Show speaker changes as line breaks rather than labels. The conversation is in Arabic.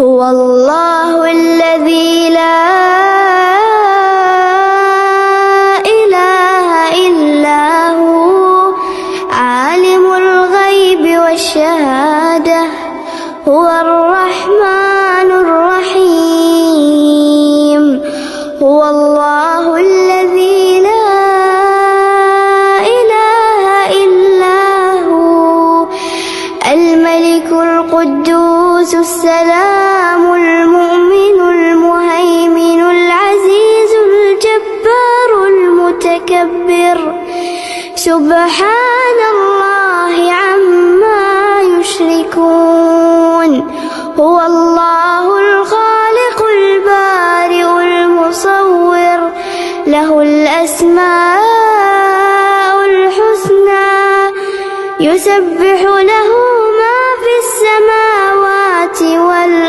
هو الله الذي لا إله إلا هو عالم الغيب والشهادة هو الرحمن الرحيم هو الله الذي لا إله إلا هو الملك القدوس السلام المؤمن المهيمن العزيز الجبار المتكبر سبحان الله عما يشركون هو الله الخالق البارئ المصور له الأسماء الحسنى يسبح